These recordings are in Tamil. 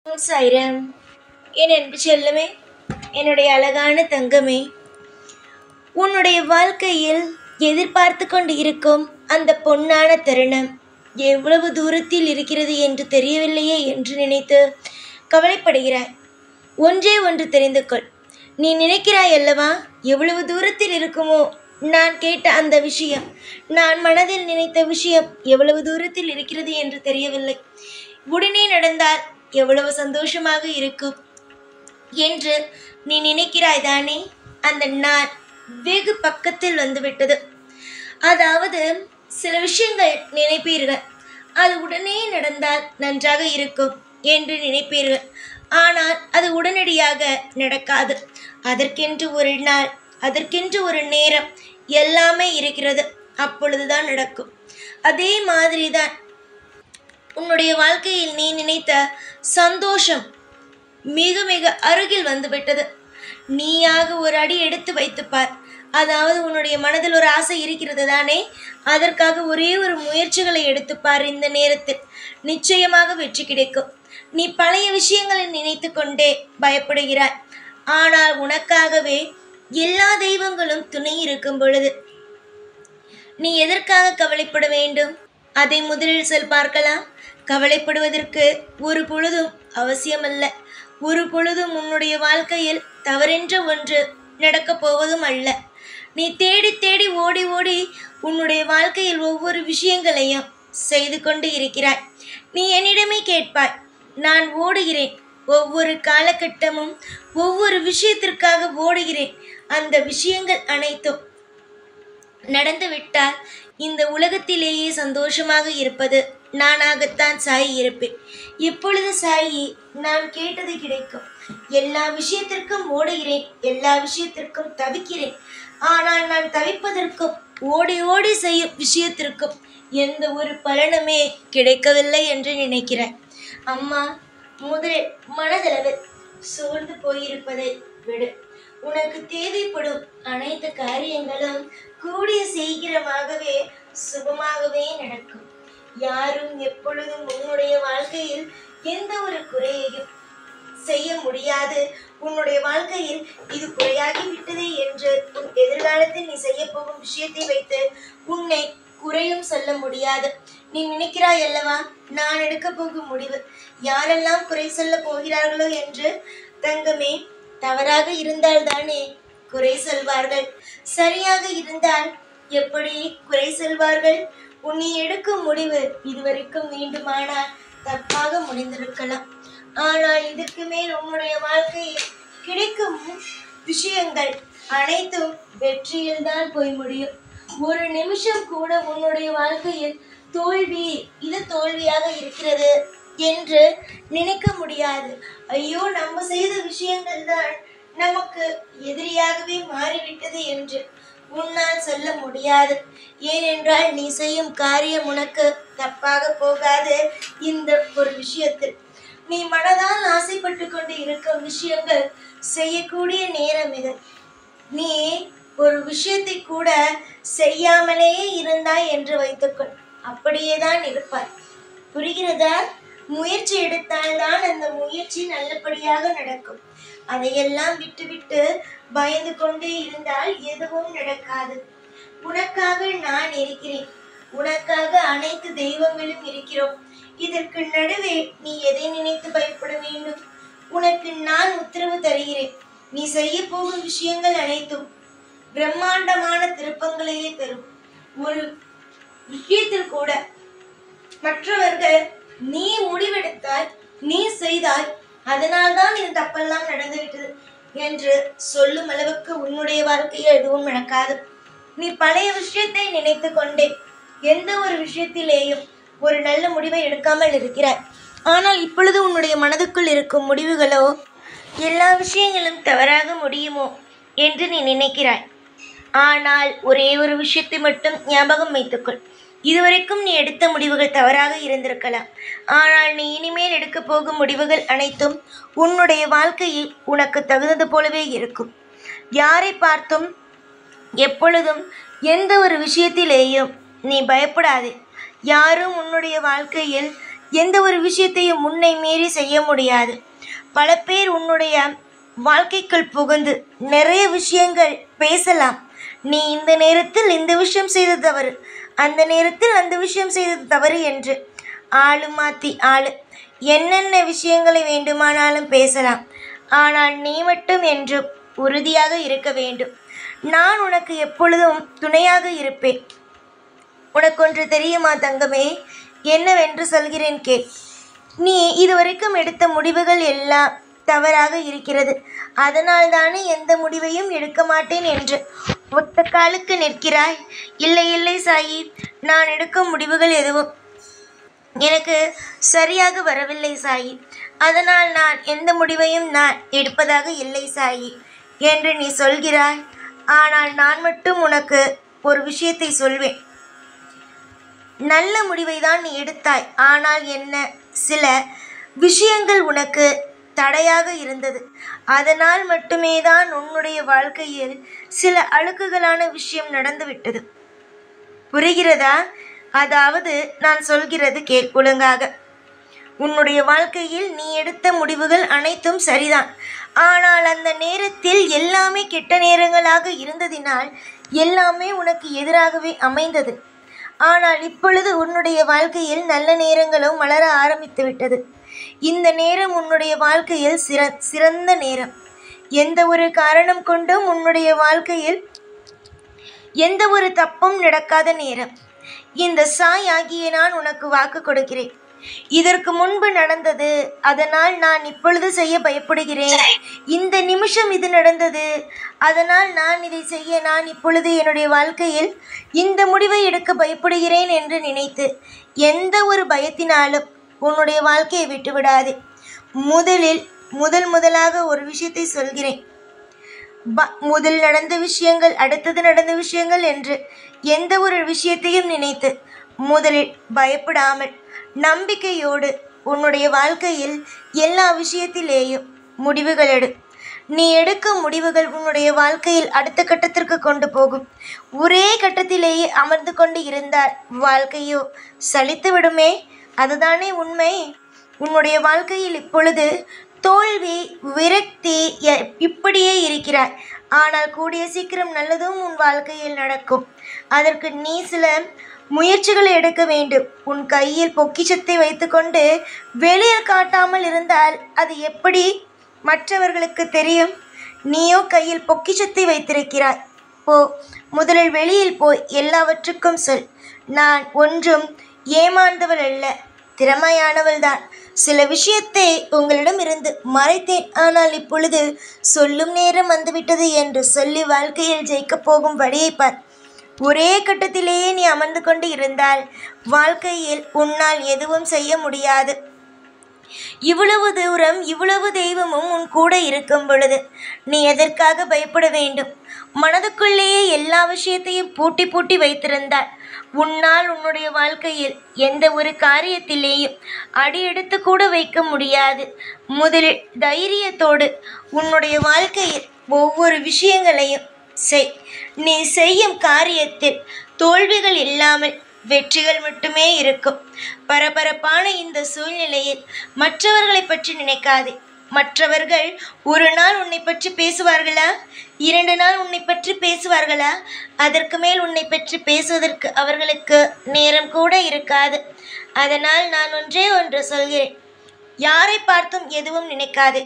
சாய்ராம். என் அன்பு செல்லமே, என்னுடைய அழகான தங்கமே, உன்னுடைய வாழ்க்கையில் எதிர்பார்த்து கொண்டு இருக்கும் அந்த பொன்னான தருணம் எவ்வளவு தூரத்தில் இருக்கிறது என்று தெரியவில்லையே என்று நினைத்து கவலைப்படுகிறாய். ஒன்றே ஒன்று தெரிந்து கொள். நீ நினைக்கிறாய் அல்லவா, எவ்வளவு தூரத்தில் இருக்குமோ நான் கேட்ட அந்த விஷயம், நான் மனதில் நினைத்த விஷயம் எவ்வளவு தூரத்தில் இருக்கிறது என்று தெரியவில்லை. உடனே நடந்தால் எவ்வளவு சந்தோஷமாக இருக்கும் என்று நீ நினைக்கிறாய் தானே? அந்த நாள் வெகு பக்கத்தில் வந்துவிட்டது. அதாவது சில விஷயங்கள் நினைப்பீர்கள், அது உடனே நடந்தால் நன்றாக இருக்கும் என்று நினைப்பீர்கள். ஆனால் அது உடனடியாக நடக்காது. அதற்கென்று ஒரு நாள், அதற்கென்று ஒரு நேரம் எல்லாமே இருக்கிறது. அப்பொழுதுதான் நடக்கும். அதே மாதிரி தான் உன்னுடைய வாழ்க்கையில் நீ நினைத்த சந்தோஷம் மிக மிக அருகில் வந்துவிட்டது. நீயாக ஒரு அடி எடுத்து வைத்துப்பார். அதாவது உன்னுடைய மனதில் ஒரு ஆசை இருக்கிறது தானே, அதற்காக ஒரே ஒரு முயற்சிகளை எடுத்துப்பார். இந்த நேரத்தில் நிச்சயமாக வெற்றி கிடைக்கும். நீ பழைய விஷயங்களை நினைத்து கொண்டே பயப்படுகிறாய். ஆனால் உனக்காகவே எல்லா தெய்வங்களும் துணை இருக்கும் பொழுது நீ எதற்காக கவலைப்பட வேண்டும்? அதை முதலில் பார்க்கலாம். கவலைப்படுவதற்கு ஒரு பொழுதும் அவசியமல்ல. ஒரு பொழுதும் உன்னுடைய வாழ்க்கையில் தவறென்ற ஒன்று நடக்கப் போவதும் அல்ல. நீ தேடி தேடி ஓடி ஓடி உன்னுடைய வாழ்க்கையில் ஒவ்வொரு விஷயங்களையும் செய்து கொண்டு இருக்கிறாய். நீ என்னிடமே கேட்பாய், நான் ஓடுகிறேன், ஒவ்வொரு காலகட்டமும் ஒவ்வொரு விஷயத்திற்காக ஓடுகிறேன். அந்த விஷயங்கள் அனைத்தும் நடந்துவிட்டால் இந்த உலகத்திலேயே சந்தோஷமாக இருப்பது நானாகத்தான் சாயி இருப்பேன். இப்பொழுது சாயி நான் கேட்டது கிடைக்கும். எல்லா விஷயத்திற்கும் ஓடுகிறேன், எல்லா விஷயத்திற்கும் தவிக்கிறேன். ஆனால் நான் தவிப்பதற்கும் ஓடி ஓடி செய்யும் விஷயத்திற்கும் எந்த ஒரு பலனுமே கிடைக்கவில்லை என்று நினைக்கிறேன். அம்மா, முதலில் மனதளவில் சோர்ந்து போயிருப்பதை விடு. உனக்கு தேவைப்படும் அனைத்து காரியங்களும் கூடிய சீக்கிரமாகவே சுபமாகவே நடக்கும். யாரும் எப்பொழுதும் உன்னுடைய வாழ்க்கையில் எந்த ஒரு குறையையும் செய்ய முடியாது. உன்னுடைய வாழ்க்கையில் இது குறையாகி விட்டதே என்று உன் எதிர்காலத்தில் நீ செய்ய போகும் விஷயத்தை வைத்து உன்னை குறையும் சொல்ல முடியாது. நீ நினைக்கிறாய் அல்லவா, நான் எடுக்க போகும் முடிவு யாரெல்லாம் குறை சொல்ல போகிறார்களோ என்று. தங்கமே, தவறாக இருந்தால் தானே குறை சொல்வார்கள், சரியாக இருந்தால் எப்படி குறை சொல்வார்கள்? உன்னை எடுக்கும் முடிவு இதுவரைக்கும் வேண்டுமானால் தப்பாக முடிந்திருக்கலாம். ஆனால் இதற்கு மேல் உன்னுடைய வாழ்க்கையில் கிடைக்கும் விஷயங்கள் அனைத்தும் வெற்றியில் தான் போய் முடியும். ஒரு நிமிஷம் கூட உன்னுடைய வாழ்க்கையில் தோல்வி, இது தோல்வியாக இருக்கிறது என்று நினைக்க முடியாது. ஐயோ, நம்ம செய்த விஷயங்கள் தான் நமக்கு எதிரியாகவே மாறிவிட்டது என்று உன்னால் சொல்ல முடியாது. ஏனென்றால் நீ செய்யும் காரியம் உனக்கு தப்பாக போகாது. இந்த ஒரு விஷயத்தில் நீ மனதால் ஆசைப்பட்டு கொண்டு இருக்கும் விஷயங்கள் செய்யக்கூடிய நேரம் இது. நீ ஒரு விஷயத்தை கூட செய்யாமலேயே இருந்தாய் என்று வைத்துக்கொள், அப்படியே தான் இருப்பாய். புரிகிறதா? முயற்சி எடுத்தால்தான் அந்த முயற்சி நல்லபடியாக நடக்கும். அதையெல்லாம் விட்டுவிட்டு பயந்து கொண்டே இருந்தால் எதுவும் நடக்காது. உனக்காக நான் இருக்கிறேன், உனக்காக அனைத்து தெய்வங்களும் இருக்கிறோம். இதற்கு நடுவே நீ எதை நினைத்து பயப்பட வேண்டும்? உனக்கு நான் உத்தரவு தருகிறேன். நீ செய்ய போகும் விஷயங்கள் அனைத்தும் பிரம்மாண்டமான திருப்பங்களையே தரும். ஒரு விஷயத்தில் கூட மற்றவர்கள் நீ முடிவெடுத்தாய், நீ செய்தாய், அதனால்தான் இந்த தப்பெல்லாம் நடந்துவிட்டது என்று சொல்லும் அளவுக்கு உன்னுடைய வாழ்க்கையில் எதுவும் நடக்காது. நீ பழைய விஷயத்தை நினைத்து கொண்டே எந்த ஒரு விஷயத்திலேயும் ஒரு நல்ல முடிவை எடுக்காமல் இருக்கிறாய். ஆனால் இப்பொழுது உன்னுடைய மனதுக்குள் இருக்கும் முடிவுகளோ எல்லா விஷயங்களும் தவறாக முடியுமோ என்று நீ நினைக்கிறாய். ஆனால் ஒரே ஒரு விஷயத்தை மட்டும் ஞாபகம் வைத்துக்கொள். இதுவரைக்கும் நீ எடுத்த முடிவுகள் தவறாக இருந்திருக்கலாம். ஆனால் நீ இனிமேல் எடுக்க போகும் முடிவுகள் அனைத்தும் உன்னுடைய வாழ்க்கையில் உனக்கு தகுந்தது போலவே இருக்கும். யாரை பார்த்தும் எப்பொழுதும் எந்த ஒரு விஷயத்திலேயும் நீ பயப்படாதே. யாரும் உன்னுடைய வாழ்க்கையில் எந்த ஒரு விஷயத்தையும் உன்னை மீறி செய்ய முடியாது. பல பேர் உன்னுடைய வாழ்க்கைக்குள் புகுந்து நிறைய விஷயங்கள் பேசலாம். நீ இந்த நேரத்தில் இந்த விஷயம் செய்தது தவறு, அந்த நேரத்தில் அந்த விஷயம் செய்தது தவறு என்று ஆளு மாற்றி ஆளு என்னென்ன விஷயங்களை வேண்டுமானாலும் பேசலாம். ஆனால் நீ மட்டும் என்றும் உறுதியாக இருக்க வேண்டும். நான் உனக்கு எப்பொழுதும் துணையாக இருப்பேன். உனக்கொன்று தெரியுமா தங்கமே? என்னவென்று சொல்கிறேன் கேள். நீ இதுவரைக்கும் எடுத்த முடிவுகள் எல்லாம் தவறாக இருக்கிறது. அதனால் தானே எந்த முடிவையும் எடுக்க மாட்டேன் என்று ஒத்த காலுக்கு நிற்கிறாய். இல்லை இல்லை சாயி, நான் எடுக்கும் முடிவுகள் எதுவும் எனக்கு சரியாக வரவில்லை சாயி. அதனால் நான் எந்த முடிவையும் நான் எடுப்பதாக இல்லை சாயி என்று நீ சொல்கிறாய். ஆனால் நான் மட்டும் உனக்கு ஒரு விஷயத்தை சொல்வேன். நல்ல முடிவை தான் நீ எடுத்தாய். ஆனால் என்ன, சில விஷயங்கள் உனக்கு தடையாக இருந்தது. அதனால் மட்டுமே தான் உன்னுடைய வாழ்க்கையில் சில அழுக்குகளான விஷயம் நடந்துவிட்டது. புரிகிறதா? அதாவது நான் சொல்கிறது கேள் ஒழுங்காக. உன்னுடைய வாழ்க்கையில் நீ எடுத்த முடிவுகள் அனைத்தும் சரிதான். ஆனால் அந்த நேரத்தில் எல்லாமே கெட்ட நேரங்களாக இருந்ததினால் எல்லாமே உனக்கு எதிராகவே அமைந்தது. ஆனால் இப்பொழுது உன்னுடைய வாழ்க்கையில் நல்ல நேரங்களும் மலர ஆரம்பித்து விட்டது. இந்த நேரம் உன்னுடைய வாழ்க்கையில் சிறந்த நேரம். எந்த ஒரு காரணம் கொண்டும் உன்னுடைய வாழ்க்கையில் எந்த ஒரு தப்பும் நடக்காத நேரம். இந்த சாய் ஆகிய நான் உனக்கு வாக்கு கொடுக்கிறேன். இதற்கு முன்பு நடந்தது, அதனால் நான் இப்பொழுது செய்ய பயப்படுகிறேன். இந்த நிமிஷம் இது நடந்தது, அதனால் நான் இதை செய்ய நான் இப்பொழுது என்னுடைய வாழ்க்கையில் இந்த முடிவை எடுக்க பயப்படுகிறேன் என்று நினைத்து எந்த ஒரு பயத்தினாலும் உன்னுடைய வாழ்க்கையை விட்டுவிடாதே. முதலாக ஒரு விஷயத்தை சொல்கிறேன். முதல் நடந்த விஷயங்கள், அடுத்தது நடந்த விஷயங்கள் என்று எந்த ஒரு விஷயத்தையும் நினைத்து முதலில் பயப்படாமல் நம்பிக்கையோடு உன்னுடைய வாழ்க்கையில் எல்லா விஷயத்திலேயும் முடிவுகள் எடு. நீ எடுக்கும் முடிவுகள் உன்னுடைய வாழ்க்கையில் அடுத்த கட்டத்திற்கு கொண்டு போகும். ஒரே கட்டத்திலேயே அமர்ந்து கொண்டு இருந்தால் வாழ்க்கையோ சலித்து விடுமே. அதுதானே உண்மை. உன்னுடைய வாழ்க்கையில் இப்பொழுது தோல்வி, விரக்தி இப்படியே இருக்கிறாய். ஆனால் கூடிய சீக்கிரம் நல்லதும் உன் வாழ்க்கையில் நடக்கும். அதற்கு நீ சில முயற்சிகளை எடுக்க வேண்டும். உன் கையில் பொக்கிஷத்தை வைத்துக்கொண்டு வெளியில் காட்டாமல் இருந்தால் அது எப்படி மற்றவர்களுக்கு தெரியும்? நீயோ கையில் பொக்கிஷத்தை வைத்திருக்கிறாய். போ, முதலில் வெளியில் போய் எல்லாவற்றுக்கும் சொல். நான் ஒன்றும் ஏமாந்தவள் அல்ல, திறமையானவள்தான். சில விஷயத்தை உங்களிடம் இருந்து மறைத்தேன். ஆனால் இப்பொழுது சொல்லும் நேரம் வந்துவிட்டது என்று சொல்லி வாழ்க்கையில் ஜெயிக்கப் போகும் வழியை பார். ஒரே கட்டத்திலேயே நீ அமர்ந்து கொண்டு இருந்தால் வாழ்க்கையில் உன்னால் எதுவும் செய்ய முடியாது. இவ்வளவு தூரம் இவ்வளவு தெய்வமும் உன் கூட இருக்கும் பொழுது நீ எதற்காக பயப்பட வேண்டும்? மனதுக்குள்ளேயே எல்லா விஷயத்தையும் பூட்டி பூட்டி வைத்திருந்தால் உன்னால் உன்னுடைய வாழ்க்கையில் எந்த ஒரு காரியத்திலேயும் அடியெடுத்து கூட வைக்க முடியாது. முதலில் தைரியத்தோடு உன்னுடைய வாழ்க்கையில் ஒவ்வொரு விஷயங்களையும் செய். நீ செய்யும் காரியத்தில் தோல்விகள் இல்லாமல் வெற்றிகள் மட்டுமே இருக்கும். பரபரப்பான இந்த சூழ்நிலையில் மற்றவர்களை பற்றி நினைக்காதே. மற்றவர்கள் ஒரு நாள் உன்னை பற்றி பேசுவார்களா? 2 நாள் உன்னை பற்றி பேசுவார்களா? அதற்கு மேல் உன்னை பற்றி பேசுவதற்கு அவர்களுக்கு நேரம் கூட இருக்காது. அதனால் நான் ஒன்று சொல்கிறேன். யாரை பார்த்தும் எதுவும் நினைக்காதே.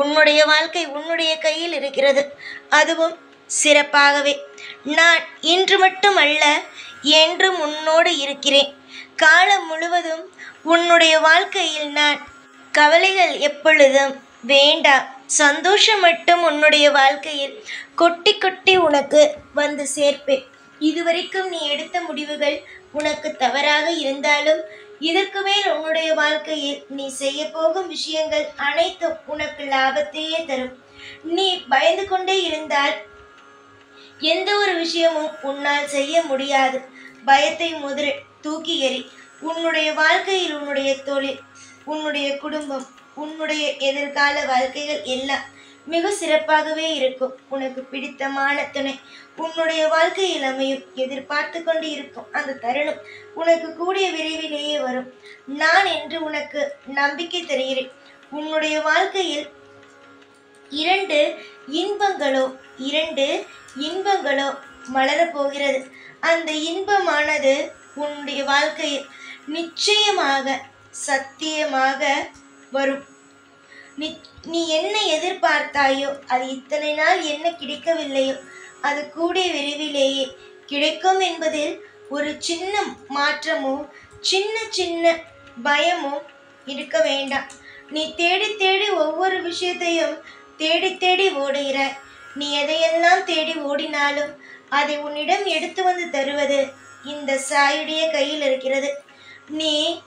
உன்னுடைய வாழ்க்கை உன்னுடைய கையில் இருக்கிறது, அதுவும் சிறப்பாகவே. நான் இன்று மட்டும் அல்ல, என்றும் உன்னோடு இருக்கிறேன். காலம் முழுவதும் உன்னுடைய வாழ்க்கையில் நான். கவலைகள் எப்பொழுதும் வேண்டாம். சந்தோஷம் மட்டும் உன்னுடைய வாழ்க்கையில் கொட்டி கொட்டி உனக்கு வந்து சேர்ப்பேன். இதுவரைக்கும் நீ எடுத்த முடிவுகள் உனக்கு தவறாக இருந்தாலும் இதற்கு மேல் உன்னுடைய வாழ்க்கையில் நீ செய்ய போகும் விஷயங்கள் அனைத்தும் உனக்கு லாபத்தையே தரும். நீ பயந்து கொண்டே இருந்தால் எந்த ஒரு விஷயமும் உன்னால் செய்ய முடியாது. பயத்தை முதலில் தூக்கி எறி. உன்னுடைய வாழ்க்கையில் உன்னுடைய தொழில், உன்னுடைய குடும்பம், உன்னுடைய எதிர்கால வாழ்க்கைகள் எல்லாம் மிக சிறப்பாகவே இருக்கும். உனக்கு பிடித்தமான துணை உன்னுடைய வாழ்க்கையில் அமையும். எதிர்பார்த்து கொண்டு இருக்கும் அந்த தருணம் உனக்கு கூடிய விரைவிலேயே வரும். நான் என்று உனக்கு நம்பிக்கை தருகிறேன். உன்னுடைய வாழ்க்கையில் இரண்டு இன்பங்களோ மலரப்போகிறது. அந்த இன்பமானது உன்னுடைய வாழ்க்கையில் நிச்சயமாக சத்தியமாக வரும். நீ என்ன எதிர்பார்த்தாயோ, அது இத்தனை நாள் என்ன கிடைக்கவில்லையோ, அது கூடிய விரைவிலேயே கிடைக்கும் என்பதில் ஒரு சின்ன மாற்றமோ சின்ன பயமோ இருக்க வேண்டாம். நீ தேடி தேடி ஒவ்வொரு விஷயத்தையும் தேடி ஓடுகிறாய். நீ எதையெல்லாம் தேடி ஓடினாலும் அதை உன்னிடம் எடுத்து வந்து தருவது இந்த சாயுடைய கையில் இருக்கிறது. நீ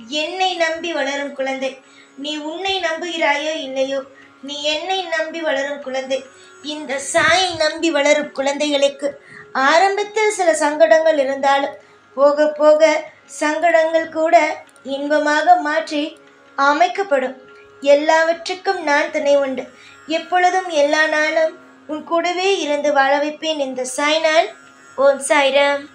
என்னை நம்பி வளரும் குழந்தை. நீ உன்னை நம்புகிறாயோ இல்லையோ, நீ என்னை நம்பி வளரும் குழந்தை. இந்த சாயை நம்பி வளரும் குழந்தைகளுக்கு ஆரம்பத்தில் சில சங்கடங்கள் இருந்தாலும் போக போக சங்கடங்கள் கூட இன்பமாக மாற்றி அமைக்கப்படும். எல்லாவற்றுக்கும் நான் துணை உண்டு. எப்பொழுதும் எல்லா நாளும் உன் கூடவே இருந்து வாழ வைப்பேன் இந்த சாய்நாள். ஓம் சாய்ராம்.